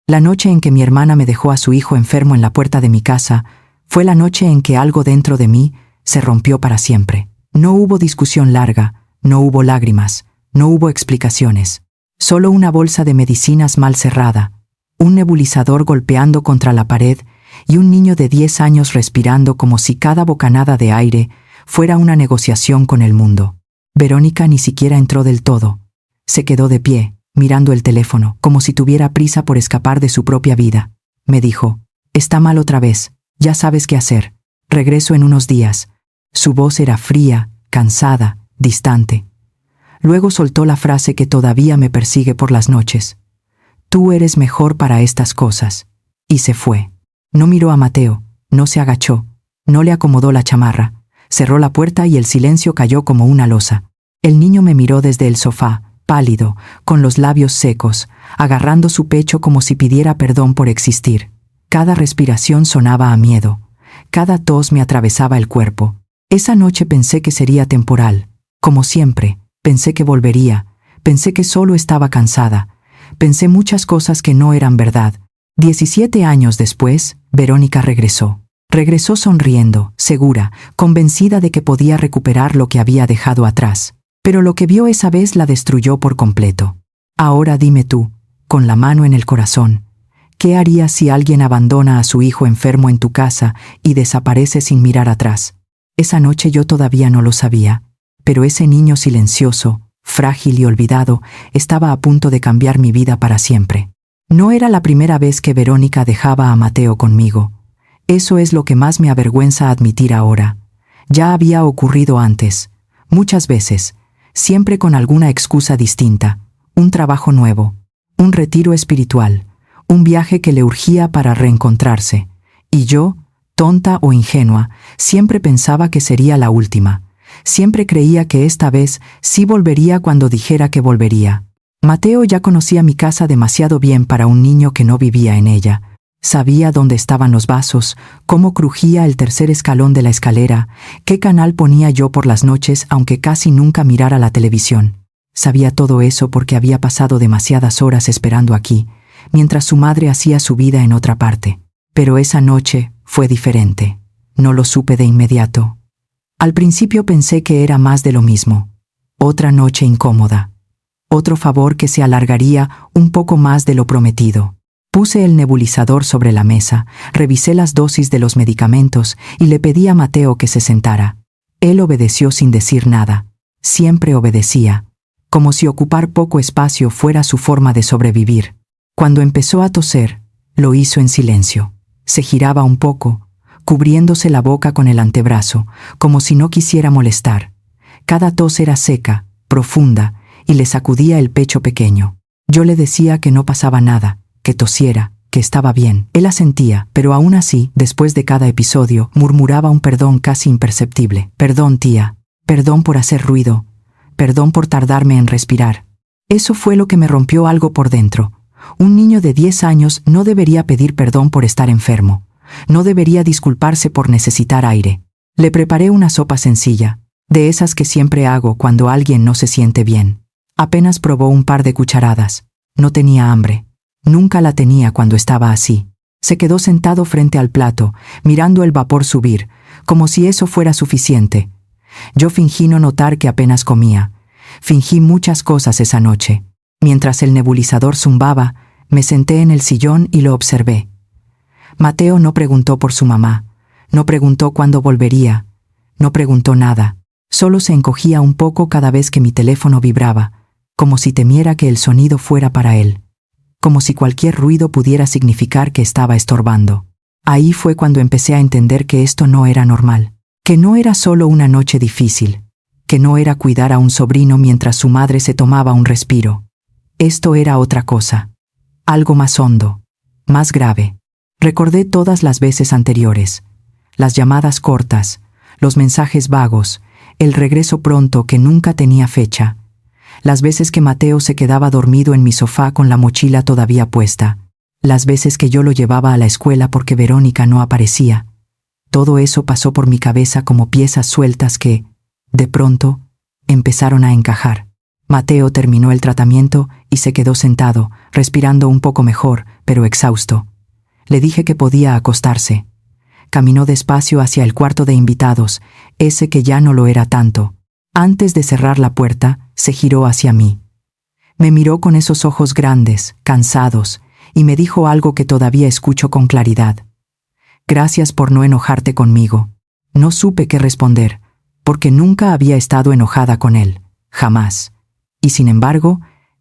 La noche en que mi hermana me dejó a su hijo enfermo en la puerta de mi casa fue la noche en que algo dentro de mí se rompió para siempre. No hubo discusión larga, no hubo lágrimas, no hubo explicaciones. Solo una bolsa de medicinas mal cerrada, un nebulizador golpeando contra la pared y un niño de 10 años respirando como si cada bocanada de aire fuera una negociación con el mundo. Verónica ni siquiera entró del todo. Se quedó de pie, mirando el teléfono, como si tuviera prisa por escapar de su propia vida. Me dijo: «Está mal otra vez, ya sabes qué hacer. Regreso en unos días». Su voz era fría, cansada, distante. Luego soltó la frase que todavía me persigue por las noches: «Tú eres mejor para estas cosas». Y se fue. No miró a Mateo, no se agachó, no le acomodó la chamarra. Cerró la puerta y el silencio cayó como una losa. El niño me miró desde el sofá, pálido, con los labios secos, agarrando su pecho como si pidiera perdón por existir. Cada respiración sonaba a miedo. Cada tos me atravesaba el cuerpo. Esa noche pensé que sería temporal. Como siempre, pensé que volvería. Pensé que solo estaba cansada. Pensé muchas cosas que no eran verdad. 17 años después, Verónica regresó. Regresó sonriendo, segura, convencida de que podía recuperar lo que había dejado atrás. Pero lo que vio esa vez la destruyó por completo. Ahora dime tú, con la mano en el corazón, ¿qué harías si alguien abandona a su hijo enfermo en tu casa y desaparece sin mirar atrás? Esa noche yo todavía no lo sabía, pero ese niño silencioso, frágil y olvidado, estaba a punto de cambiar mi vida para siempre. No era la primera vez que Verónica dejaba a Mateo conmigo. Eso es lo que más me avergüenza admitir ahora. Ya había ocurrido antes, muchas veces, siempre con alguna excusa distinta, un trabajo nuevo, un retiro espiritual, un viaje que le urgía para reencontrarse. Y yo, tonta o ingenua, siempre pensaba que sería la última. Siempre creía que esta vez sí volvería cuando dijera que volvería. Mateo ya conocía mi casa demasiado bien para un niño que no vivía en ella. Sabía dónde estaban los vasos, cómo crujía el tercer escalón de la escalera, qué canal ponía yo por las noches aunque casi nunca mirara la televisión. Sabía todo eso porque había pasado demasiadas horas esperando aquí, mientras su madre hacía su vida en otra parte. Pero esa noche fue diferente. No lo supe de inmediato. Al principio pensé que era más de lo mismo. Otra noche incómoda. Otro favor que se alargaría un poco más de lo prometido. Puse el nebulizador sobre la mesa, revisé las dosis de los medicamentos y le pedí a Mateo que se sentara. Él obedeció sin decir nada. Siempre obedecía, como si ocupar poco espacio fuera su forma de sobrevivir. Cuando empezó a toser, lo hizo en silencio. Se giraba un poco, cubriéndose la boca con el antebrazo, como si no quisiera molestar. Cada tos era seca, profunda, y le sacudía el pecho pequeño. Yo le decía que no pasaba nada, que tosiera, que estaba bien. Él asentía, pero aún así, después de cada episodio, murmuraba un perdón casi imperceptible. «Perdón, tía. Perdón por hacer ruido. Perdón por tardarme en respirar». Eso fue lo que me rompió algo por dentro. Un niño de 10 años no debería pedir perdón por estar enfermo. No debería disculparse por necesitar aire. Le preparé una sopa sencilla, de esas que siempre hago cuando alguien no se siente bien. Apenas probó un par de cucharadas. No tenía hambre. Nunca la tenía cuando estaba así. Se quedó sentado frente al plato, mirando el vapor subir, como si eso fuera suficiente. Yo fingí no notar que apenas comía. Fingí muchas cosas esa noche. Mientras el nebulizador zumbaba, me senté en el sillón y lo observé. Mateo no preguntó por su mamá, no preguntó cuándo volvería, no preguntó nada. Solo se encogía un poco cada vez que mi teléfono vibraba, como si temiera que el sonido fuera para él. Como si cualquier ruido pudiera significar que estaba estorbando. Ahí fue cuando empecé a entender que esto no era normal, que no era solo una noche difícil, que no era cuidar a un sobrino mientras su madre se tomaba un respiro. Esto era otra cosa, algo más hondo, más grave. Recordé todas las veces anteriores, las llamadas cortas, los mensajes vagos, el regreso pronto que nunca tenía fecha. Las veces que Mateo se quedaba dormido en mi sofá con la mochila todavía puesta. Las veces que yo lo llevaba a la escuela porque Verónica no aparecía. Todo eso pasó por mi cabeza como piezas sueltas que, de pronto, empezaron a encajar. Mateo terminó el tratamiento y se quedó sentado, respirando un poco mejor, pero exhausto. Le dije que podía acostarse. Caminó despacio hacia el cuarto de invitados, ese que ya no lo era tanto. Antes de cerrar la puerta, se giró hacia mí. Me miró con esos ojos grandes, cansados, y me dijo algo que todavía escucho con claridad. Gracias por no enojarte conmigo. No supe qué responder, porque nunca había estado enojada con él, jamás. Y sin embargo,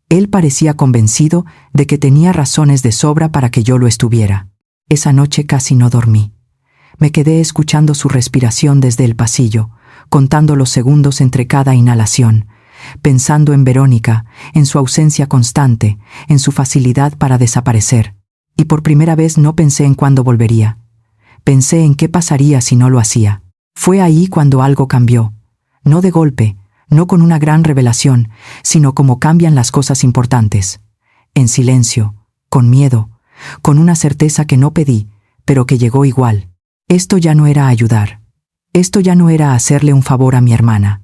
él parecía convencido de que tenía razones de sobra para que yo lo estuviera. Esa noche casi no dormí. Me quedé escuchando su respiración desde el pasillo, contando los segundos entre cada inhalación, pensando en Verónica, en su ausencia constante, en su facilidad para desaparecer. Y por primera vez no pensé en cuándo volvería. Pensé en qué pasaría si no lo hacía. Fue ahí cuando algo cambió. No de golpe, no con una gran revelación, sino como cambian las cosas importantes. En silencio, con miedo, con una certeza que no pedí, pero que llegó igual. Esto ya no era ayudar. Esto ya no era hacerle un favor a mi hermana.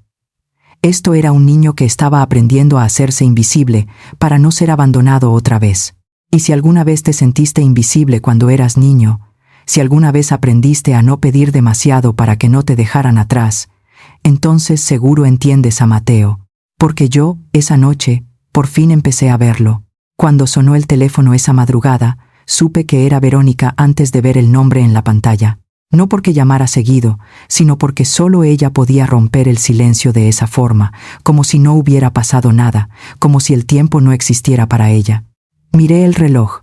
Esto era un niño que estaba aprendiendo a hacerse invisible para no ser abandonado otra vez. Y si alguna vez te sentiste invisible cuando eras niño, si alguna vez aprendiste a no pedir demasiado para que no te dejaran atrás, entonces seguro entiendes a Mateo. Porque yo, esa noche, por fin empecé a verlo. Cuando sonó el teléfono esa madrugada, supe que era Verónica antes de ver el nombre en la pantalla. No porque llamara seguido, sino porque solo ella podía romper el silencio de esa forma, como si no hubiera pasado nada, como si el tiempo no existiera para ella. Miré el reloj.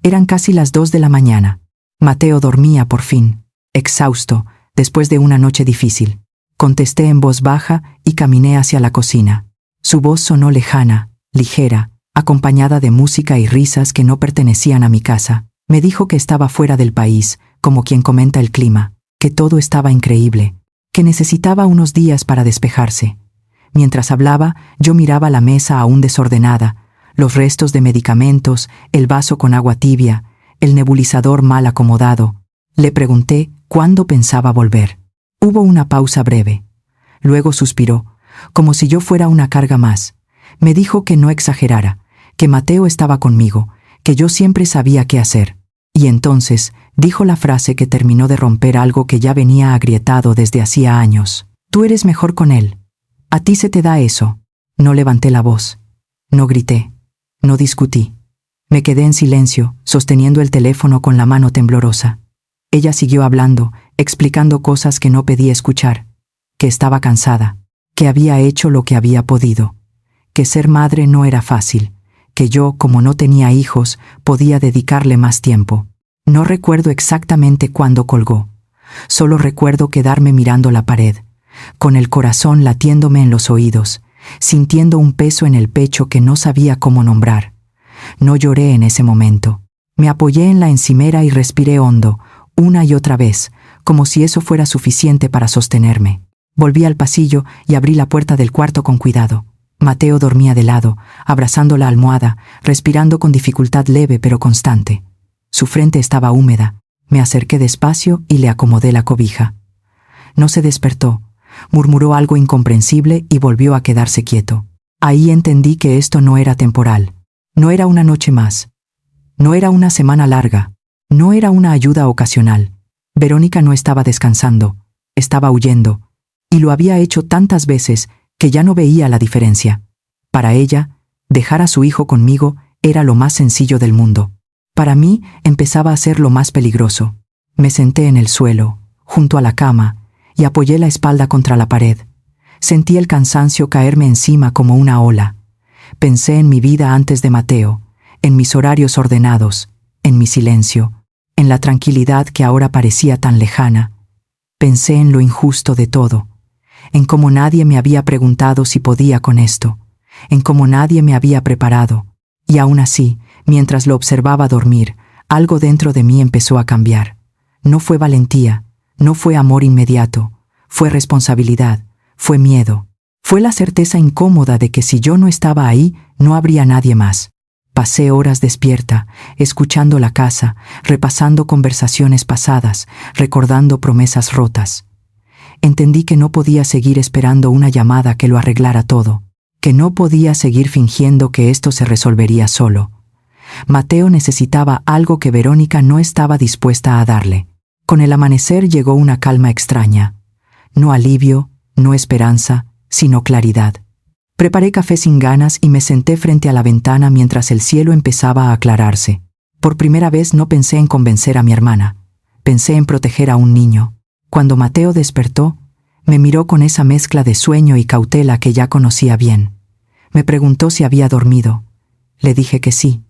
Eran casi las 2 de la mañana. Mateo dormía por fin, exhausto, después de una noche difícil. Contesté en voz baja y caminé hacia la cocina. Su voz sonó lejana, ligera, acompañada de música y risas que no pertenecían a mi casa. Me dijo que estaba fuera del país, como quien comenta el clima, que todo estaba increíble, que necesitaba unos días para despejarse. Mientras hablaba, yo miraba la mesa aún desordenada, los restos de medicamentos, el vaso con agua tibia, el nebulizador mal acomodado. Le pregunté cuándo pensaba volver. Hubo una pausa breve. Luego suspiró, como si yo fuera una carga más. Me dijo que no exagerara, que Mateo estaba conmigo, que yo siempre sabía qué hacer. Y entonces dijo la frase que terminó de romper algo que ya venía agrietado desde hacía años. Tú eres mejor con él. A ti se te da eso. No levanté la voz. No grité. No discutí. Me quedé en silencio, sosteniendo el teléfono con la mano temblorosa. Ella siguió hablando, explicando cosas que no pedí escuchar, que estaba cansada, que había hecho lo que había podido, que ser madre no era fácil, que yo, como no tenía hijos, podía dedicarle más tiempo. No recuerdo exactamente cuándo colgó. Solo recuerdo quedarme mirando la pared, con el corazón latiéndome en los oídos, sintiendo un peso en el pecho que no sabía cómo nombrar. No lloré en ese momento. Me apoyé en la encimera y respiré hondo, una y otra vez, como si eso fuera suficiente para sostenerme. Volví al pasillo y abrí la puerta del cuarto con cuidado. Mateo dormía de lado, abrazando la almohada, respirando con dificultad leve pero constante. Su frente estaba húmeda. Me acerqué despacio y le acomodé la cobija. No se despertó. Murmuró algo incomprensible y volvió a quedarse quieto. Ahí entendí que esto no era temporal. No era una noche más. No era una semana larga. No era una ayuda ocasional. Verónica no estaba descansando. Estaba huyendo. Y lo había hecho tantas veces que ya no veía la diferencia. Para ella, dejar a su hijo conmigo era lo más sencillo del mundo. Para mí, empezaba a ser lo más peligroso. Me senté en el suelo, junto a la cama, y apoyé la espalda contra la pared. Sentí el cansancio caerme encima como una ola. Pensé en mi vida antes de Mateo, en mis horarios ordenados, en mi silencio, en la tranquilidad que ahora parecía tan lejana. Pensé en lo injusto de todo, en cómo nadie me había preguntado si podía con esto, en cómo nadie me había preparado. Y aún así, mientras lo observaba dormir, algo dentro de mí empezó a cambiar. No fue valentía, no fue amor inmediato, fue responsabilidad, fue miedo. Fue la certeza incómoda de que si yo no estaba ahí, no habría nadie más. Pasé horas despierta, escuchando la casa, repasando conversaciones pasadas, recordando promesas rotas. Entendí que no podía seguir esperando una llamada que lo arreglara todo. que no podía seguir fingiendo que esto se resolvería solo. Mateo necesitaba algo que Verónica no estaba dispuesta a darle. Con el amanecer llegó una calma extraña. No alivio, no esperanza, sino claridad. Preparé café sin ganas y me senté frente a la ventana mientras el cielo empezaba a aclararse. Por primera vez no pensé en convencer a mi hermana. Pensé en proteger a un niño. Cuando Mateo despertó, me miró con esa mezcla de sueño y cautela que ya conocía bien. Me preguntó si había dormido. Le dije que sí.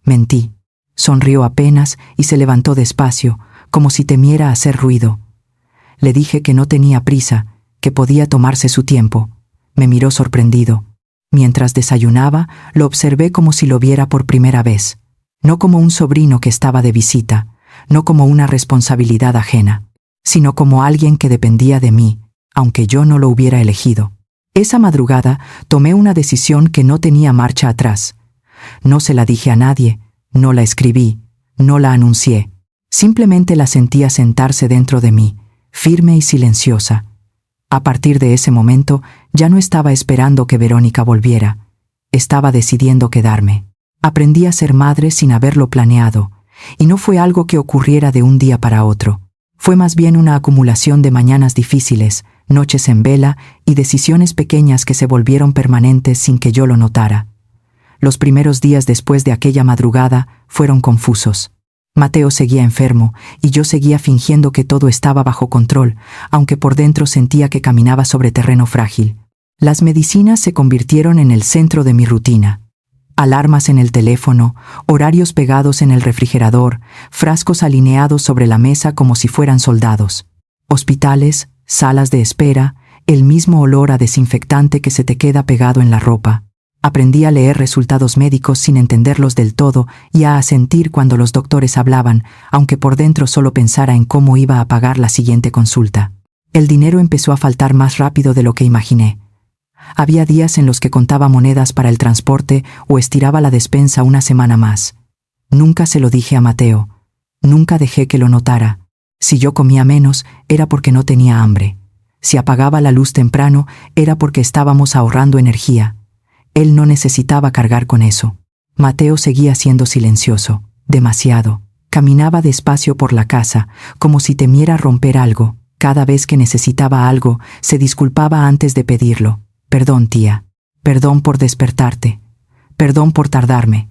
Mentí. Sonrió apenas y se levantó despacio, como si temiera hacer ruido. Le dije que no tenía prisa, que podía tomarse su tiempo. Me miró sorprendido. Mientras desayunaba, lo observé como si lo viera por primera vez. No como un sobrino que estaba de visita, no como una responsabilidad ajena, sino como alguien que dependía de mí, aunque yo no lo hubiera elegido. Esa madrugada tomé una decisión que no tenía marcha atrás. No se la dije a nadie, no la escribí, no la anuncié. Simplemente la sentía sentarse dentro de mí, firme y silenciosa. A partir de ese momento, ya no estaba esperando que Verónica volviera. Estaba decidiendo quedarme. Aprendí a ser madre sin haberlo planeado, y no fue algo que ocurriera de un día para otro. Fue más bien una acumulación de mañanas difíciles, noches en vela y decisiones pequeñas que se volvieron permanentes sin que yo lo notara. Los primeros días después de aquella madrugada fueron confusos. Mateo seguía enfermo y yo seguía fingiendo que todo estaba bajo control, aunque por dentro sentía que caminaba sobre terreno frágil. Las medicinas se convirtieron en el centro de mi rutina. Alarmas en el teléfono, horarios pegados en el refrigerador, frascos alineados sobre la mesa como si fueran soldados. Hospitales, salas de espera, el mismo olor a desinfectante que se te queda pegado en la ropa. Aprendí a leer resultados médicos sin entenderlos del todo y a asentir cuando los doctores hablaban, aunque por dentro solo pensara en cómo iba a pagar la siguiente consulta. El dinero empezó a faltar más rápido de lo que imaginé. Había días en los que contaba monedas para el transporte o estiraba la despensa una semana más. Nunca se lo dije a Mateo. Nunca dejé que lo notara. Si yo comía menos, era porque no tenía hambre. Si apagaba la luz temprano, era porque estábamos ahorrando energía. Él no necesitaba cargar con eso. Mateo seguía siendo silencioso, demasiado. Caminaba despacio por la casa, como si temiera romper algo. Cada vez que necesitaba algo, se disculpaba antes de pedirlo. Perdón, tía. Perdón por despertarte. Perdón por tardarme.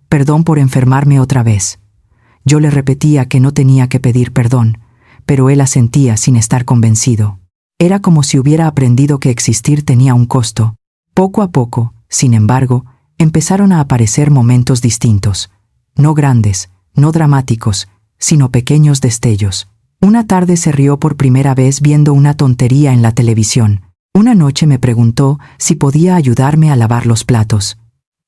Perdón por enfermarme otra vez. Yo le repetía que no tenía que pedir perdón, pero él asentía sin estar convencido. Era como si hubiera aprendido que existir tenía un costo. Poco a poco, sin embargo, empezaron a aparecer momentos distintos. No grandes, no dramáticos, sino pequeños destellos. Una tarde se rió por primera vez viendo una tontería en la televisión. Una noche me preguntó si podía ayudarme a lavar los platos.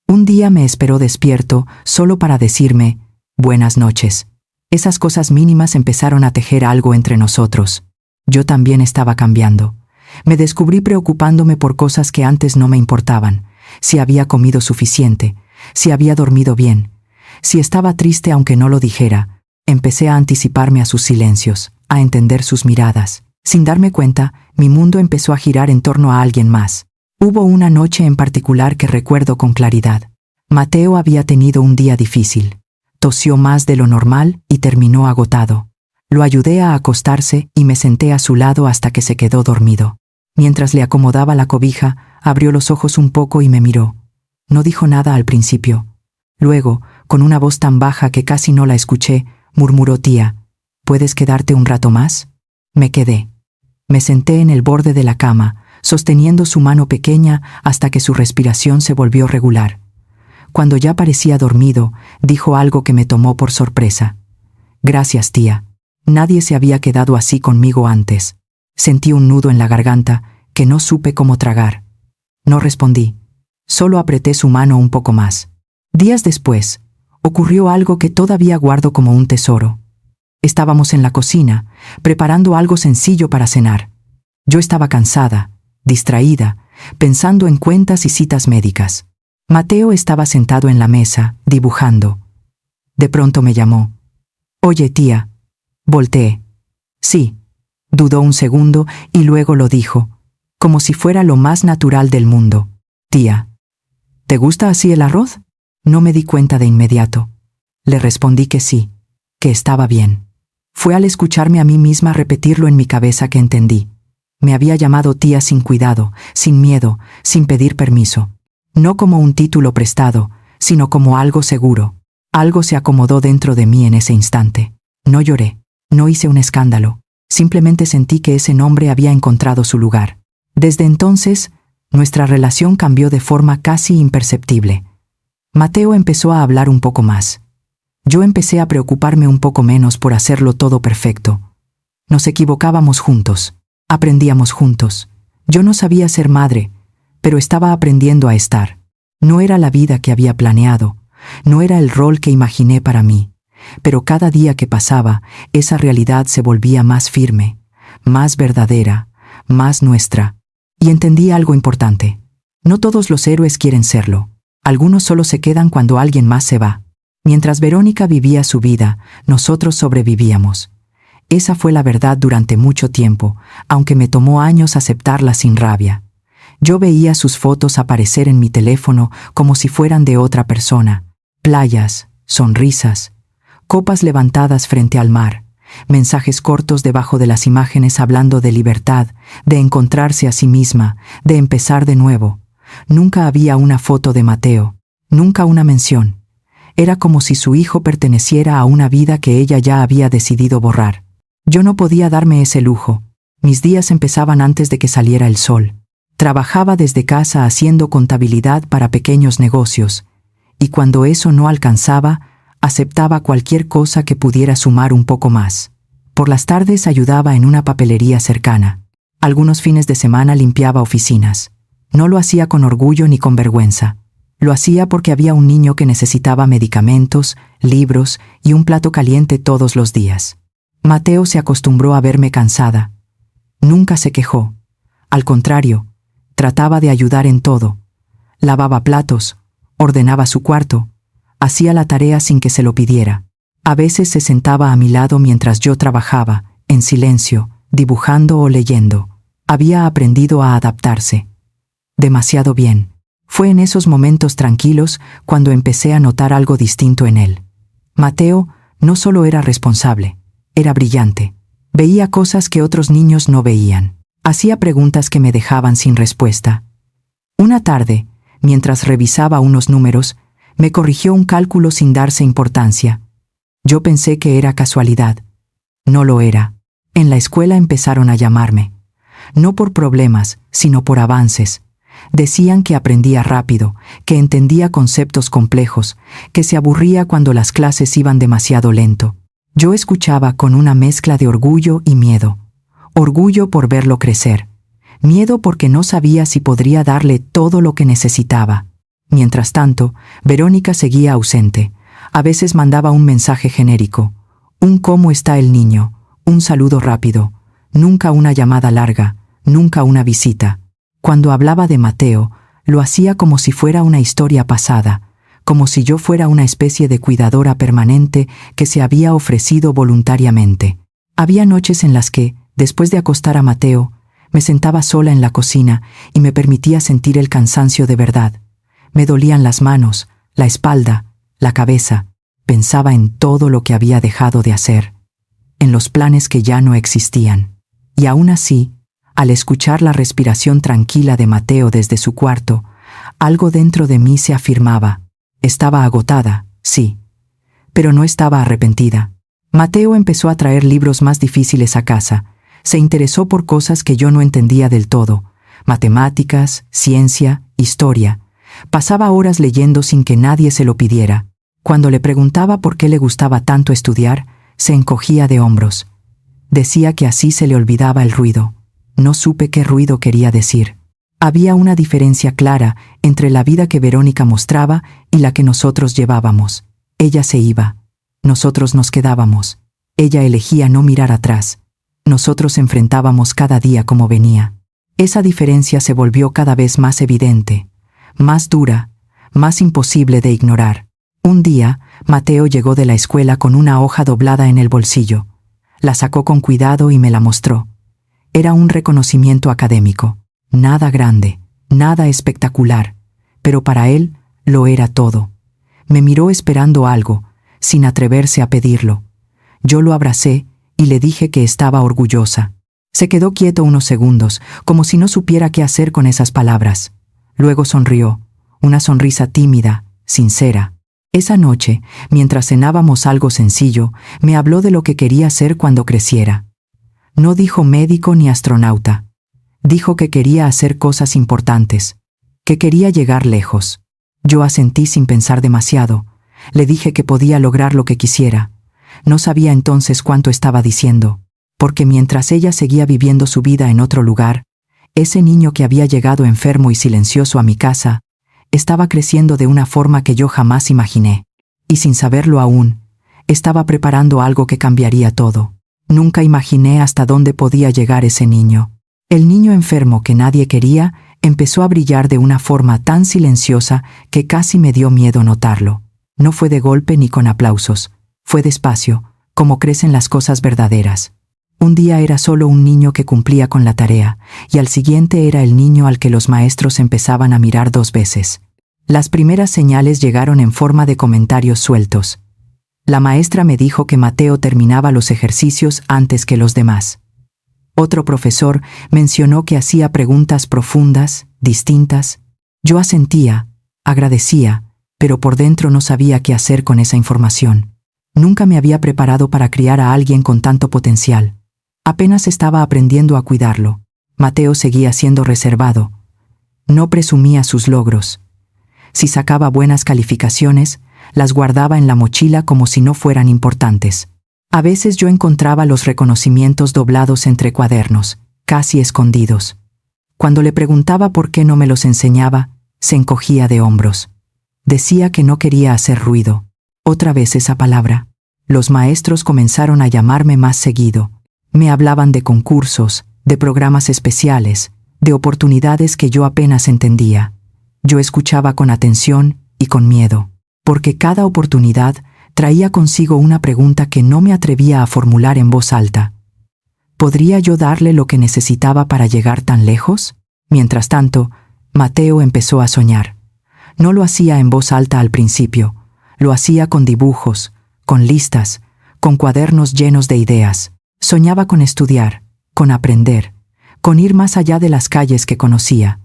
Un día me esperó despierto solo para decirme, buenas noches. Esas cosas mínimas empezaron a tejer algo entre nosotros. Yo también estaba cambiando. Me descubrí preocupándome por cosas que antes no me importaban. Si había comido suficiente, si había dormido bien, si estaba triste aunque no lo dijera. Empecé a anticiparme a sus silencios, a entender sus miradas. Sin darme cuenta, mi mundo empezó a girar en torno a alguien más. Hubo una noche en particular que recuerdo con claridad. Mateo había tenido un día difícil. Tosió más de lo normal y terminó agotado. Lo ayudé a acostarse y me senté a su lado hasta que se quedó dormido. Mientras le acomodaba la cobija, abrió los ojos un poco y me miró. No dijo nada al principio. Luego, con una voz tan baja que casi no la escuché, murmuró: tía, ¿puedes quedarte un rato más? Me quedé. Me senté en el borde de la cama, sosteniendo su mano pequeña hasta que su respiración se volvió regular. Cuando ya parecía dormido, dijo algo que me tomó por sorpresa. Gracias, tía. Nadie se había quedado así conmigo antes. Sentí un nudo en la garganta que no supe cómo tragar. No respondí. Solo apreté su mano un poco más. Días después, ocurrió algo que todavía guardo como un tesoro. Estábamos en la cocina, preparando algo sencillo para cenar. Yo estaba cansada, distraída, pensando en cuentas y citas médicas. Mateo estaba sentado en la mesa, dibujando. De pronto me llamó. Oye, tía. Volteé. Sí. Dudó un segundo y luego lo dijo, como si fuera lo más natural del mundo. Tía, ¿te gusta así el arroz? No me di cuenta de inmediato. Le respondí que sí, que estaba bien. Fue al escucharme a mí misma repetirlo en mi cabeza que entendí. Me había llamado tía sin cuidado, sin miedo, sin pedir permiso. No como un título prestado, sino como algo seguro. Algo se acomodó dentro de mí en ese instante. No lloré, no hice un escándalo. Simplemente sentí que ese nombre había encontrado su lugar. Desde entonces, nuestra relación cambió de forma casi imperceptible. Mateo empezó a hablar un poco más. Yo empecé a preocuparme un poco menos por hacerlo todo perfecto. Nos equivocábamos juntos, aprendíamos juntos. Yo no sabía ser madre, pero estaba aprendiendo a estar. No era la vida que había planeado, no era el rol que imaginé para mí, pero cada día que pasaba, esa realidad se volvía más firme, más verdadera, más nuestra. Y entendí algo importante. No todos los héroes quieren serlo. Algunos solo se quedan cuando alguien más se va. Mientras Verónica vivía su vida, nosotros sobrevivíamos. Esa fue la verdad durante mucho tiempo, aunque me tomó años aceptarla sin rabia. Yo veía sus fotos aparecer en mi teléfono como si fueran de otra persona. Playas, sonrisas, copas levantadas frente al mar, mensajes cortos debajo de las imágenes hablando de libertad, de encontrarse a sí misma, de empezar de nuevo. Nunca había una foto de Mateo, nunca una mención. Era como si su hijo perteneciera a una vida que ella ya había decidido borrar. Yo no podía darme ese lujo. Mis días empezaban antes de que saliera el sol. Trabajaba desde casa haciendo contabilidad para pequeños negocios, y cuando eso no alcanzaba, aceptaba cualquier cosa que pudiera sumar un poco más. Por las tardes ayudaba en una papelería cercana. Algunos fines de semana limpiaba oficinas. No lo hacía con orgullo ni con vergüenza. Lo hacía porque había un niño que necesitaba medicamentos, libros y un plato caliente todos los días. Mateo se acostumbró a verme cansada. Nunca se quejó. Al contrario, trataba de ayudar en todo. Lavaba platos, ordenaba su cuarto, hacía la tarea sin que se lo pidiera. A veces se sentaba a mi lado mientras yo trabajaba, en silencio, dibujando o leyendo. Había aprendido a adaptarse. Demasiado bien. Fue en esos momentos tranquilos cuando empecé a notar algo distinto en él. Mateo no solo era responsable, era brillante. Veía cosas que otros niños no veían. Hacía preguntas que me dejaban sin respuesta. Una tarde, mientras revisaba unos números, me corrigió un cálculo sin darse importancia. Yo pensé que era casualidad. No lo era. En la escuela empezaron a llamarme. No por problemas, sino por avances. Decían que aprendía rápido, que entendía conceptos complejos, que se aburría cuando las clases iban demasiado lento. Yo escuchaba con una mezcla de orgullo y miedo. Orgullo por verlo crecer. Miedo porque no sabía si podría darle todo lo que necesitaba. Mientras tanto, Verónica seguía ausente. A veces mandaba un mensaje genérico. Un ¿cómo está el niño? Un saludo rápido. Nunca una llamada larga. Nunca una visita. Cuando hablaba de Mateo, lo hacía como si fuera una historia pasada, como si yo fuera una especie de cuidadora permanente que se había ofrecido voluntariamente. Había noches en las que, después de acostar a Mateo, me sentaba sola en la cocina y me permitía sentir el cansancio de verdad. Me dolían las manos, la espalda, la cabeza. Pensaba en todo lo que había dejado de hacer, en los planes que ya no existían. Y aún así, al escuchar la respiración tranquila de Mateo desde su cuarto, algo dentro de mí se afirmaba. Estaba agotada, sí, pero no estaba arrepentida. Mateo empezó a traer libros más difíciles a casa. Se interesó por cosas que yo no entendía del todo: matemáticas, ciencia, historia. Pasaba horas leyendo sin que nadie se lo pidiera. Cuando le preguntaba por qué le gustaba tanto estudiar, se encogía de hombros. Decía que así se le olvidaba el ruido. No supe qué ruido quería decir. Había una diferencia clara entre la vida que Verónica mostraba y la que nosotros llevábamos. Ella se iba. Nosotros nos quedábamos. Ella elegía no mirar atrás. Nosotros enfrentábamos cada día como venía. Esa diferencia se volvió cada vez más evidente, más dura, más imposible de ignorar. Un día, Mateo llegó de la escuela con una hoja doblada en el bolsillo. La sacó con cuidado y me la mostró. Era un reconocimiento académico. Nada grande, nada espectacular, pero para él lo era todo. Me miró esperando algo, sin atreverse a pedirlo. Yo lo abracé y le dije que estaba orgullosa. Se quedó quieto unos segundos, como si no supiera qué hacer con esas palabras. Luego sonrió, una sonrisa tímida, sincera. Esa noche, mientras cenábamos algo sencillo, me habló de lo que quería ser cuando creciera. No dijo médico ni astronauta. Dijo que quería hacer cosas importantes, que quería llegar lejos. Yo asentí sin pensar demasiado. Le dije que podía lograr lo que quisiera. No sabía entonces cuánto estaba diciendo, porque mientras ella seguía viviendo su vida en otro lugar, ese niño que había llegado enfermo y silencioso a mi casa, estaba creciendo de una forma que yo jamás imaginé. Y sin saberlo aún, estaba preparando algo que cambiaría todo. Nunca imaginé hasta dónde podía llegar ese niño. El niño enfermo que nadie quería empezó a brillar de una forma tan silenciosa que casi me dio miedo notarlo. No fue de golpe ni con aplausos, fue despacio, como crecen las cosas verdaderas. Un día era solo un niño que cumplía con la tarea, y al siguiente era el niño al que los maestros empezaban a mirar 2 veces. Las primeras señales llegaron en forma de comentarios sueltos. La maestra me dijo que Mateo terminaba los ejercicios antes que los demás. Otro profesor mencionó que hacía preguntas profundas, distintas. Yo asentía, agradecía, pero por dentro no sabía qué hacer con esa información. Nunca me había preparado para criar a alguien con tanto potencial. Apenas estaba aprendiendo a cuidarlo. Mateo seguía siendo reservado. No presumía sus logros. Si sacaba buenas calificaciones, las guardaba en la mochila como si no fueran importantes. A veces yo encontraba los reconocimientos doblados entre cuadernos, casi escondidos. Cuando le preguntaba por qué no me los enseñaba, se encogía de hombros. Decía que no quería hacer ruido. Otra vez esa palabra. Los maestros comenzaron a llamarme más seguido. Me hablaban de concursos, de programas especiales, de oportunidades que yo apenas entendía. Yo escuchaba con atención y con miedo, porque cada oportunidad traía consigo una pregunta que no me atrevía a formular en voz alta. ¿Podría yo darle lo que necesitaba para llegar tan lejos? Mientras tanto, Mateo empezó a soñar. No lo hacía en voz alta al principio, lo hacía con dibujos, con listas, con cuadernos llenos de ideas. Soñaba con estudiar, con aprender, con ir más allá de las calles que conocía.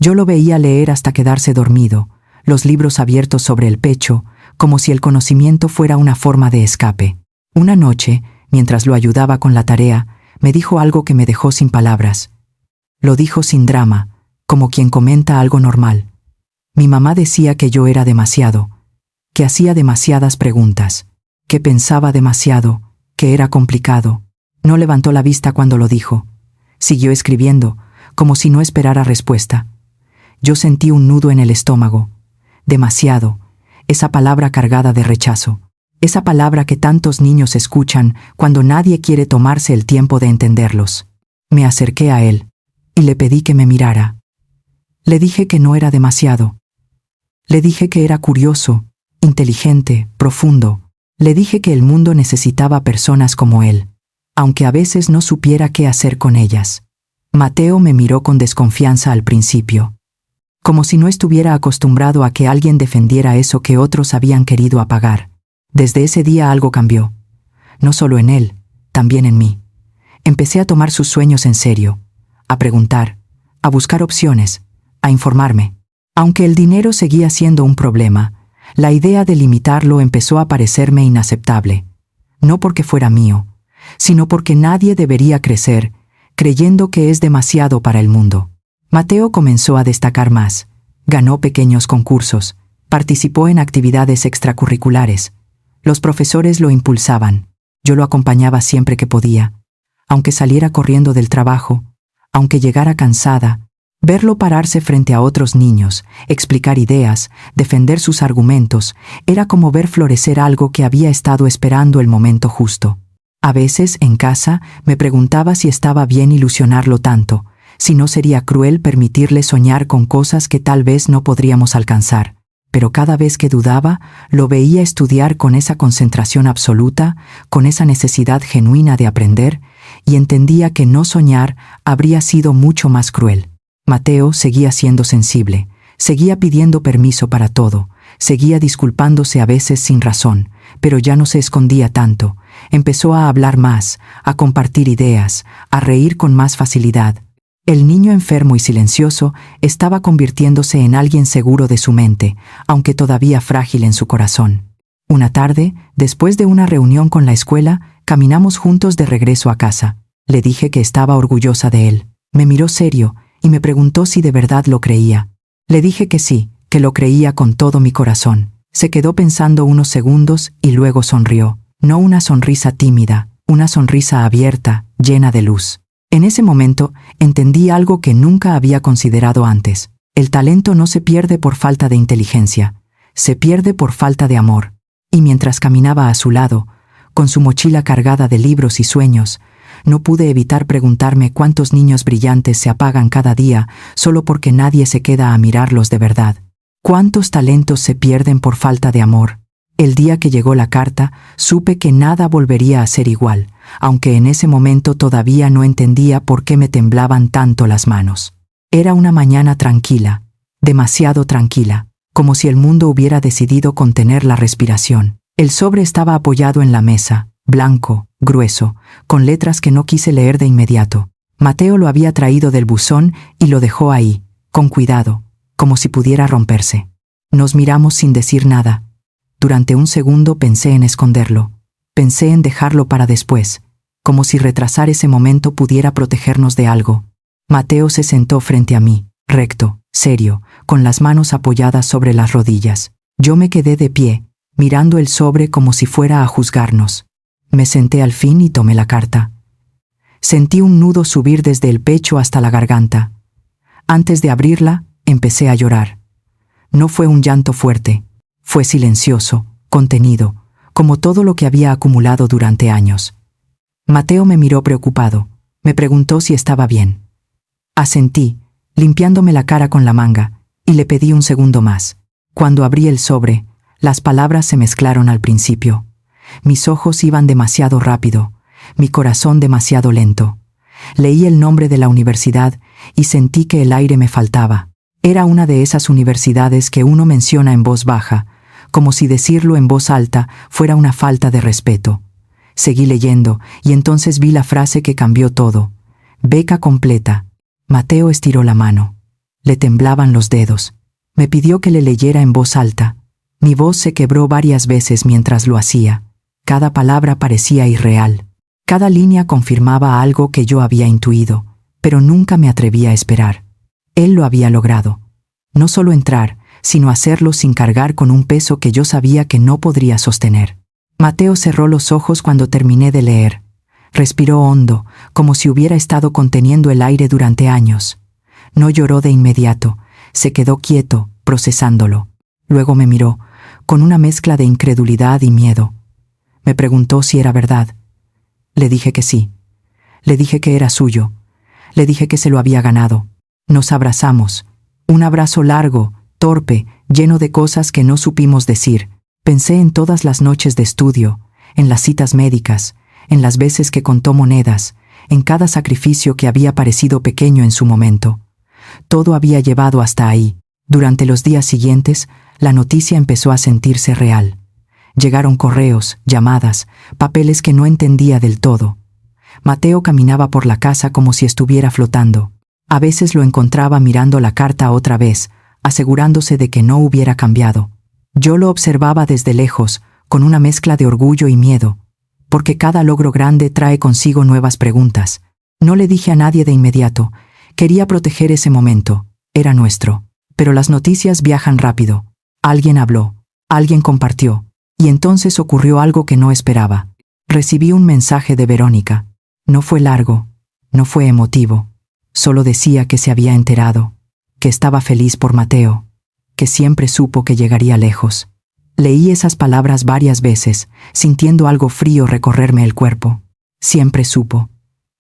Yo lo veía leer hasta quedarse dormido, los libros abiertos sobre el pecho, como si el conocimiento fuera una forma de escape. Una noche, mientras lo ayudaba con la tarea, me dijo algo que me dejó sin palabras. Lo dijo sin drama, como quien comenta algo normal. Mi mamá decía que yo era demasiado, que hacía demasiadas preguntas, que pensaba demasiado, que era complicado. No levantó la vista cuando lo dijo. Siguió escribiendo, como si no esperara respuesta. Yo sentí un nudo en el estómago. Demasiado. Esa palabra cargada de rechazo. Esa palabra que tantos niños escuchan cuando nadie quiere tomarse el tiempo de entenderlos. Me acerqué a él y le pedí que me mirara. Le dije que no era demasiado. Le dije que era curioso, inteligente, profundo. Le dije que el mundo necesitaba personas como él, aunque a veces no supiera qué hacer con ellas. Mateo me miró con desconfianza al principio, como si no estuviera acostumbrado a que alguien defendiera eso que otros habían querido apagar. Desde ese día algo cambió. No solo en él, también en mí. Empecé a tomar sus sueños en serio, a preguntar, a buscar opciones, a informarme. Aunque el dinero seguía siendo un problema, la idea de limitarlo empezó a parecerme inaceptable. No porque fuera mío, sino porque nadie debería crecer creyendo que es demasiado para el mundo. Mateo comenzó a destacar más. Ganó pequeños concursos, participó en actividades extracurriculares. Los profesores lo impulsaban. Yo lo acompañaba siempre que podía. Aunque saliera corriendo del trabajo, aunque llegara cansada, verlo pararse frente a otros niños, explicar ideas, defender sus argumentos, era como ver florecer algo que había estado esperando el momento justo. A veces, en casa, me preguntaba si estaba bien ilusionarlo tanto, si no sería cruel permitirle soñar con cosas que tal vez no podríamos alcanzar. Pero cada vez que dudaba, lo veía estudiar con esa concentración absoluta, con esa necesidad genuina de aprender, y entendía que no soñar habría sido mucho más cruel. Mateo seguía siendo sensible, Seguía pidiendo permiso para todo, seguía disculpándose a veces sin razón, pero ya no se escondía tanto. Empezó a hablar más, a compartir ideas, a reír con más facilidad. El niño enfermo y silencioso estaba convirtiéndose en alguien seguro de su mente, aunque todavía frágil en su corazón. Una tarde, después de una reunión con la escuela, caminamos juntos de regreso a casa. Le dije que estaba orgullosa de él. Me miró serio y me preguntó si de verdad lo creía. Le dije que sí, que lo creía con todo mi corazón. Se quedó pensando unos segundos y luego sonrió. No una sonrisa tímida, una sonrisa abierta, llena de luz. En ese momento entendí algo que nunca había considerado antes. El talento no se pierde por falta de inteligencia, se pierde por falta de amor. Y mientras caminaba a su lado, con su mochila cargada de libros y sueños, no pude evitar preguntarme cuántos niños brillantes se apagan cada día solo porque nadie se queda a mirarlos de verdad. ¿Cuántos talentos se pierden por falta de amor? El día que llegó la carta, supe que nada volvería a ser igual, aunque en ese momento todavía no entendía por qué me temblaban tanto las manos. Era una mañana tranquila, demasiado tranquila, como si el mundo hubiera decidido contener la respiración. El sobre estaba apoyado en la mesa, blanco, grueso, con letras que no quise leer de inmediato. Mateo lo había traído del buzón y lo dejó ahí, con cuidado, como si pudiera romperse. Nos miramos sin decir nada. Durante un segundo pensé en esconderlo. Pensé en dejarlo para después, como si retrasar ese momento pudiera protegernos de algo. Mateo se sentó frente a mí, recto, serio, con las manos apoyadas sobre las rodillas. Yo me quedé de pie, mirando el sobre como si fuera a juzgarnos. Me senté al fin y tomé la carta. Sentí un nudo subir desde el pecho hasta la garganta. Antes de abrirla, empecé a llorar. No fue un llanto fuerte, fue silencioso, contenido, como todo lo que había acumulado durante años. Mateo me miró preocupado, me preguntó si estaba bien. Asentí, limpiándome la cara con la manga, y le pedí un segundo más. Cuando abrí el sobre, las palabras se mezclaron al principio. Mis ojos iban demasiado rápido, mi corazón demasiado lento. Leí el nombre de la universidad y sentí que el aire me faltaba. Era una de esas universidades que uno menciona en voz baja, como si decirlo en voz alta fuera una falta de respeto. Seguí leyendo y entonces vi la frase que cambió todo. Beca completa. Mateo estiró la mano. Le temblaban los dedos. Me pidió que le leyera en voz alta. Mi voz se quebró varias veces mientras lo hacía. Cada palabra parecía irreal. Cada línea confirmaba algo que yo había intuido, pero nunca me atreví a esperar. Él lo había logrado. No solo entrar, sino hacerlo sin cargar con un peso que yo sabía que no podría sostener. Mateo cerró los ojos cuando terminé de leer. Respiró hondo, como si hubiera estado conteniendo el aire durante años. No lloró de inmediato, se quedó quieto, procesándolo. Luego me miró, con una mezcla de incredulidad y miedo. Me preguntó si era verdad. Le dije que sí. Le dije que era suyo. Le dije que se lo había ganado. Nos abrazamos. Un abrazo largo, torpe, lleno de cosas que no supimos decir. Pensé en todas las noches de estudio, en las citas médicas, en las veces que contó monedas, en cada sacrificio que había parecido pequeño en su momento. Todo había llevado hasta ahí. Durante los días siguientes, la noticia empezó a sentirse real. Llegaron correos, llamadas, papeles que no entendía del todo. Mateo caminaba por la casa como si estuviera flotando. A veces lo encontraba mirando la carta otra vez, asegurándose de que no hubiera cambiado. Yo lo observaba desde lejos, con una mezcla de orgullo y miedo, porque cada logro grande trae consigo nuevas preguntas. No le dije a nadie de inmediato. Quería proteger ese momento. Era nuestro. Pero las noticias viajan rápido. Alguien habló. Alguien compartió. Y entonces ocurrió algo que no esperaba. Recibí un mensaje de Verónica. No fue largo. No fue emotivo. Solo decía que se había enterado. Que estaba feliz por Mateo. Que siempre supo que llegaría lejos. Leí esas palabras varias veces, sintiendo algo frío recorrerme el cuerpo. Siempre supo.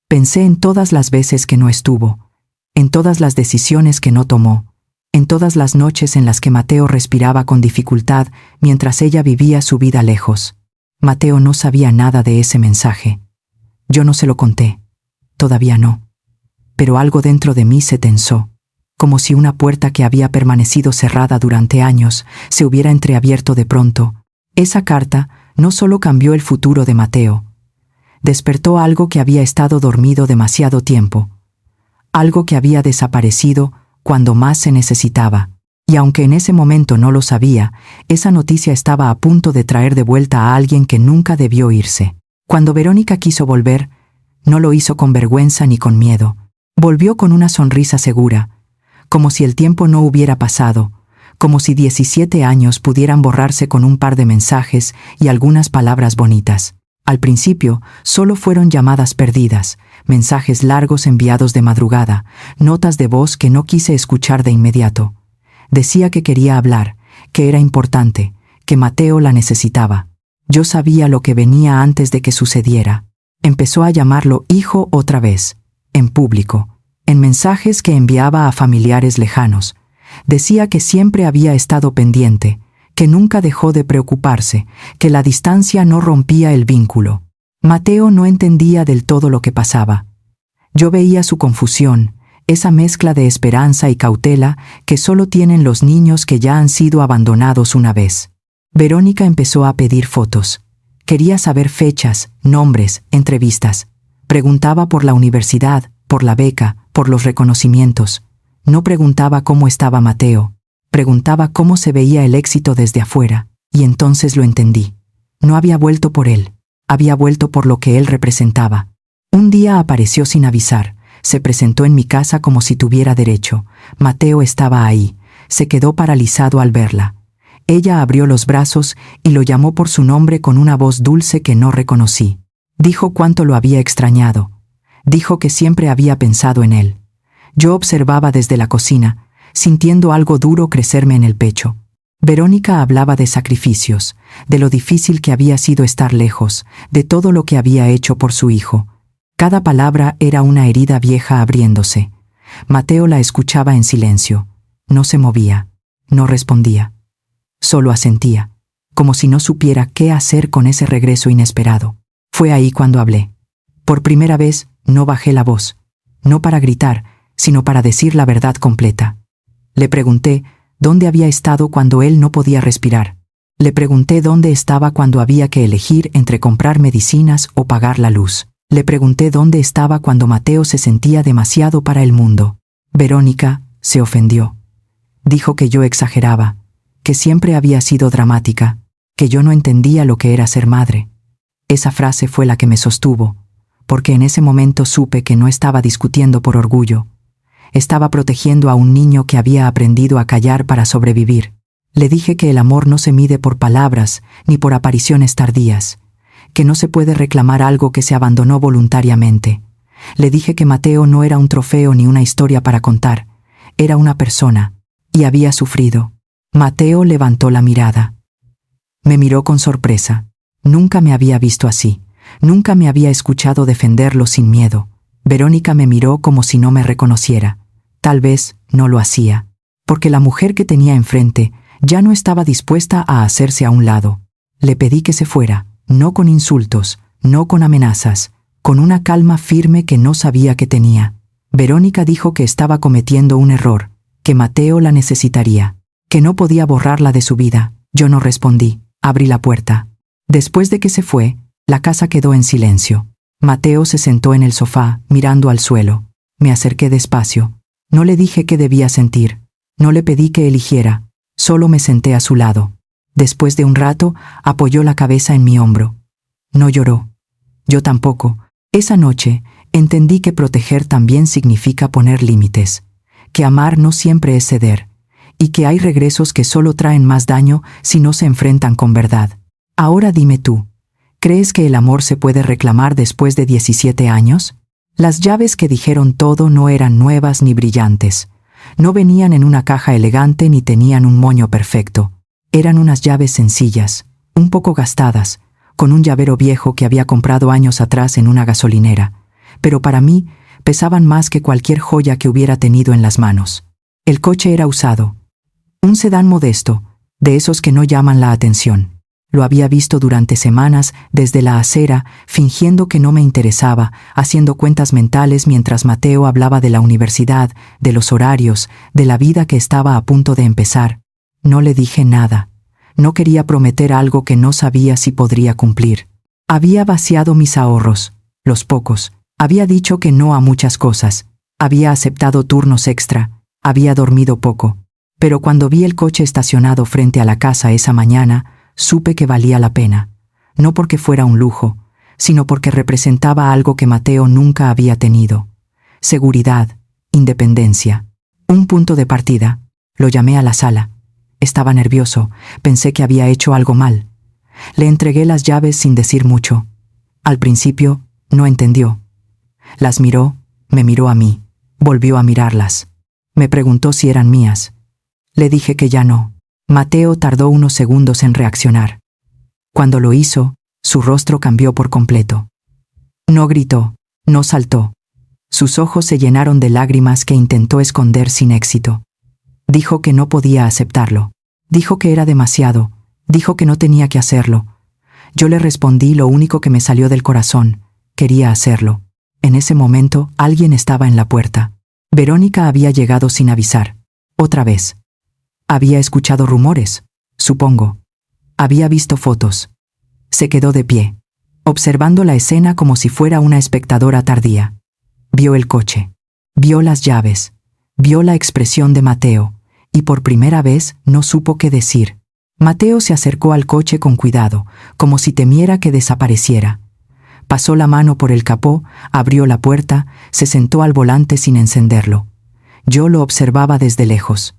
Pensé en todas las veces que no estuvo, en todas las decisiones que no tomó, en todas las noches en las que Mateo respiraba con dificultad mientras ella vivía su vida lejos. Mateo no sabía nada de ese mensaje. Yo no se lo conté. Todavía no. Pero algo dentro de mí se tensó. como si una puerta que había permanecido cerrada durante años se hubiera entreabierto de pronto. Esa carta no solo cambió el futuro de Mateo, despertó algo que había estado dormido demasiado tiempo, algo que había desaparecido cuando más se necesitaba. Y aunque en ese momento no lo sabía, esa noticia estaba a punto de traer de vuelta a alguien que nunca debió irse. Cuando Verónica quiso volver, no lo hizo con vergüenza ni con miedo. Volvió con una sonrisa segura, como si el tiempo no hubiera pasado, como si 17 años pudieran borrarse con un par de mensajes y algunas palabras bonitas. Al principio, solo fueron llamadas perdidas, mensajes largos enviados de madrugada, notas de voz que no quise escuchar de inmediato. Decía que quería hablar, que era importante, que Mateo la necesitaba. Yo sabía lo que venía antes de que sucediera. Empezó a llamarlo hijo otra vez, en público, en mensajes que enviaba a familiares lejanos. Decía que siempre había estado pendiente, que nunca dejó de preocuparse, que la distancia no rompía el vínculo. Mateo no entendía del todo lo que pasaba. Yo veía su confusión, esa mezcla de esperanza y cautela que solo tienen los niños que ya han sido abandonados una vez. Verónica empezó a pedir fotos. Quería saber fechas, nombres, entrevistas. Preguntaba por la universidad, por la beca, por los reconocimientos. No preguntaba cómo estaba Mateo. Preguntaba cómo se veía el éxito desde afuera, y entonces lo entendí. No había vuelto por él, había vuelto por lo que él representaba. Un día apareció sin avisar, se presentó en mi casa como si tuviera derecho. Mateo estaba ahí, se quedó paralizado al verla. Ella abrió los brazos y lo llamó por su nombre con una voz dulce que no reconocí. Dijo cuánto lo había extrañado. Dijo que siempre había pensado en él. Yo observaba desde la cocina, sintiendo algo duro crecerme en el pecho. Verónica hablaba de sacrificios, de lo difícil que había sido estar lejos, de todo lo que había hecho por su hijo. Cada palabra era una herida vieja abriéndose. Mateo la escuchaba en silencio. No se movía, no respondía. Solo asentía, como si no supiera qué hacer con ese regreso inesperado. Fue ahí cuando hablé. Por primera vez, no bajé la voz, no para gritar, sino para decir la verdad completa. Le pregunté dónde había estado cuando él no podía respirar. Le pregunté dónde estaba cuando había que elegir entre comprar medicinas o pagar la luz. Le pregunté dónde estaba cuando Mateo se sentía demasiado para el mundo. Verónica se ofendió. Dijo que yo exageraba, que siempre había sido dramática, que yo no entendía lo que era ser madre. Esa frase fue la que me sostuvo, porque en ese momento supe que no estaba discutiendo por orgullo. Estaba protegiendo a un niño que había aprendido a callar para sobrevivir. Le dije que el amor no se mide por palabras ni por apariciones tardías, que no se puede reclamar algo que se abandonó voluntariamente. Le dije que Mateo no era un trofeo ni una historia para contar, era una persona, y había sufrido. Mateo levantó la mirada. Me miró con sorpresa. Nunca me había visto así, nunca me había escuchado defenderlo sin miedo. Verónica me miró como si no me reconociera. Tal vez no lo hacía, porque la mujer que tenía enfrente ya no estaba dispuesta a hacerse a un lado. Le pedí que se fuera, no con insultos, no con amenazas, con una calma firme que no sabía que tenía. Verónica dijo que estaba cometiendo un error, que Mateo la necesitaría, que no podía borrarla de su vida. Yo no respondí, abrí la puerta. Después de que se fue, la casa quedó en silencio. Mateo se sentó en el sofá, mirando al suelo. Me acerqué despacio. No le dije qué debía sentir. No le pedí que eligiera. Solo me senté a su lado. Después de un rato, apoyó la cabeza en mi hombro. No lloró. Yo tampoco. Esa noche, entendí que proteger también significa poner límites, que amar no siempre es ceder, y que hay regresos que solo traen más daño si no se enfrentan con verdad. Ahora dime tú, ¿crees que el amor se puede reclamar después de 17 años? Las llaves que dijeron todo no eran nuevas ni brillantes. No venían en una caja elegante ni tenían un moño perfecto. Eran unas llaves sencillas, un poco gastadas, con un llavero viejo que había comprado años atrás en una gasolinera. Pero para mí, pesaban más que cualquier joya que hubiera tenido en las manos. El coche era usado. Un sedán modesto, de esos que no llaman la atención. Lo había visto durante semanas desde la acera, fingiendo que no me interesaba, haciendo cuentas mentales mientras Mateo hablaba de la universidad, de los horarios, de la vida que estaba a punto de empezar. No le dije nada. No quería prometer algo que no sabía si podría cumplir. Había vaciado mis ahorros, los pocos. Había dicho que no a muchas cosas. Había aceptado turnos extra. Había dormido poco. Pero cuando vi el coche estacionado frente a la casa esa mañana, supe que valía la pena. No porque fuera un lujo, sino porque representaba algo que Mateo nunca había tenido. Seguridad, independencia. Un punto de partida. Lo llamé a la sala. Estaba nervioso. Pensé que había hecho algo mal. Le entregué las llaves sin decir mucho. Al principio, no entendió. Las miró, me miró a mí. Volvió a mirarlas. Me preguntó si eran mías. Le dije que ya no. Mateo tardó unos segundos en reaccionar. Cuando lo hizo, su rostro cambió por completo. No gritó, no saltó. Sus ojos se llenaron de lágrimas que intentó esconder sin éxito. Dijo que no podía aceptarlo. Dijo que era demasiado. Dijo que no tenía que hacerlo. Yo le respondí lo único que me salió del corazón. Quería hacerlo. En ese momento, alguien estaba en la puerta. Verónica había llegado sin avisar. Otra vez. Había escuchado rumores, supongo. Había visto fotos. Se quedó de pie, observando la escena como si fuera una espectadora tardía. Vio el coche. Vio las llaves. Vio la expresión de Mateo. Y por primera vez no supo qué decir. Mateo se acercó al coche con cuidado, como si temiera que desapareciera. Pasó la mano por el capó, abrió la puerta, se sentó al volante sin encenderlo. Yo lo observaba desde lejos.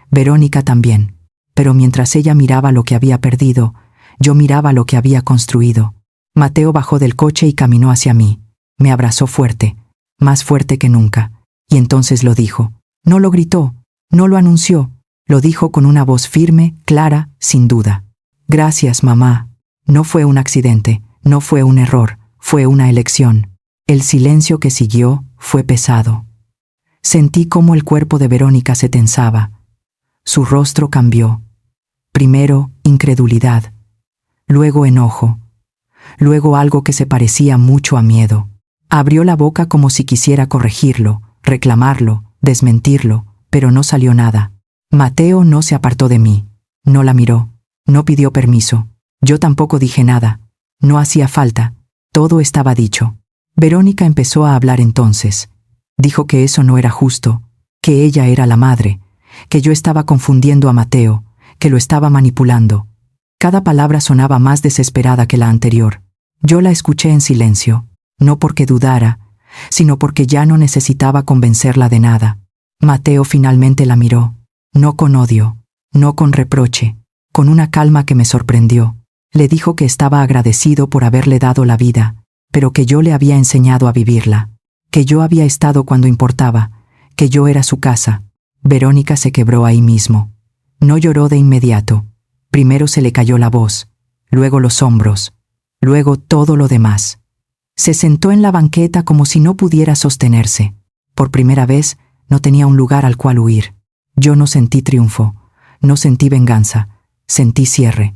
Verónica también. Pero mientras ella miraba lo que había perdido, yo miraba lo que había construido. Mateo bajó del coche y caminó hacia mí. Me abrazó fuerte, más fuerte que nunca. Y entonces lo dijo. No lo gritó, no lo anunció. Lo dijo con una voz firme, clara, sin duda. Gracias, mamá. No fue un accidente, no fue un error, fue una elección. El silencio que siguió fue pesado. Sentí cómo el cuerpo de Verónica se tensaba. Su rostro cambió. Primero, incredulidad. Luego enojo. Luego algo que se parecía mucho a miedo. Abrió la boca como si quisiera corregirlo, reclamarlo, desmentirlo, pero no salió nada. Mateo no se apartó de mí. No la miró. No pidió permiso. Yo tampoco dije nada. No hacía falta. Todo estaba dicho. Verónica empezó a hablar entonces. Dijo que eso no era justo, que ella era la madre, que yo estaba confundiendo a Mateo, que lo estaba manipulando. Cada palabra sonaba más desesperada que la anterior. Yo la escuché en silencio, no porque dudara, sino porque ya no necesitaba convencerla de nada. Mateo finalmente la miró, no con odio, no con reproche, con una calma que me sorprendió. Le dijo que estaba agradecido por haberle dado la vida, pero que yo le había enseñado a vivirla, que yo había estado cuando importaba, que yo era su casa. Verónica se quebró ahí mismo. No lloró de inmediato. Primero se le cayó la voz, luego los hombros, luego todo lo demás. Se sentó en la banqueta como si no pudiera sostenerse. Por primera vez, no tenía un lugar al cual huir. Yo no sentí triunfo, no sentí venganza, sentí cierre.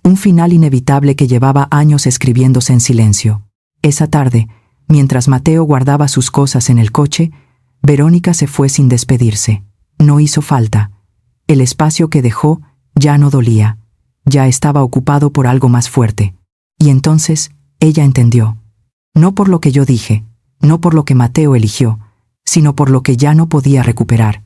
Un final inevitable que llevaba años escribiéndose en silencio. Esa tarde, mientras Mateo guardaba sus cosas en el coche, Verónica se fue sin despedirse. No hizo falta. El espacio que dejó ya no dolía. Ya estaba ocupado por algo más fuerte. Y entonces, ella entendió. No por lo que yo dije, no por lo que Mateo eligió, sino por lo que ya no podía recuperar.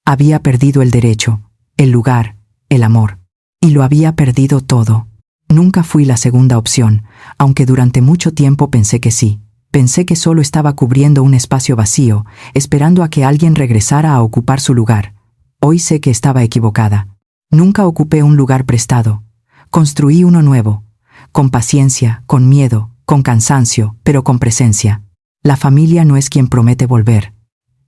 Había perdido el derecho, el lugar, el amor. Y lo había perdido todo. Nunca fui la segunda opción, aunque durante mucho tiempo pensé que sí. Pensé que solo estaba cubriendo un espacio vacío, esperando a que alguien regresara a ocupar su lugar. Hoy sé que estaba equivocada. Nunca ocupé un lugar prestado. Construí uno nuevo. Con paciencia, con miedo, con cansancio, pero con presencia. La familia no es quien promete volver.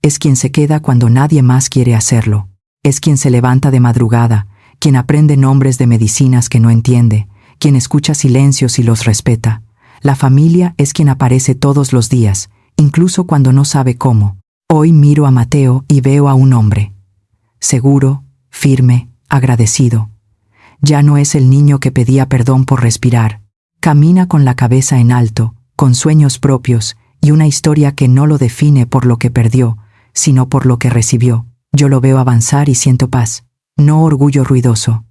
Es quien se queda cuando nadie más quiere hacerlo. Es quien se levanta de madrugada, quien aprende nombres de medicinas que no entiende, quien escucha silencios y los respeta. La familia es quien aparece todos los días, incluso cuando no sabe cómo. Hoy miro a Mateo y veo a un hombre. Seguro, firme, agradecido. Ya no es el niño que pedía perdón por respirar. Camina con la cabeza en alto, con sueños propios y una historia que no lo define por lo que perdió, sino por lo que recibió. Yo lo veo avanzar y siento paz. No orgullo ruidoso.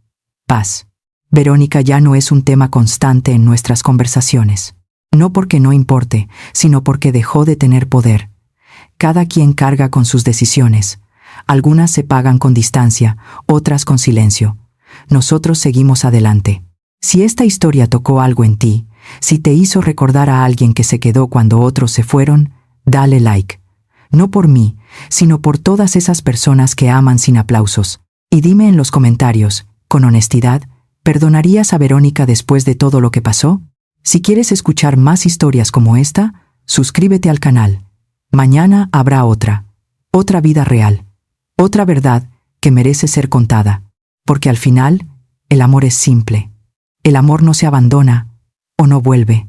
Paz. Verónica ya no es un tema constante en nuestras conversaciones. No porque no importe, sino porque dejó de tener poder. Cada quien carga con sus decisiones. Algunas se pagan con distancia, otras con silencio. Nosotros seguimos adelante. Si esta historia tocó algo en ti, si te hizo recordar a alguien que se quedó cuando otros se fueron, dale like. No por mí, sino por todas esas personas que aman sin aplausos. Y dime en los comentarios, con honestidad, ¿perdonarías a Verónica después de todo lo que pasó? Si quieres escuchar más historias como esta, suscríbete al canal. Mañana habrá otra vida real, otra verdad que merece ser contada. Porque al final, el amor es simple. El amor no se abandona o no vuelve.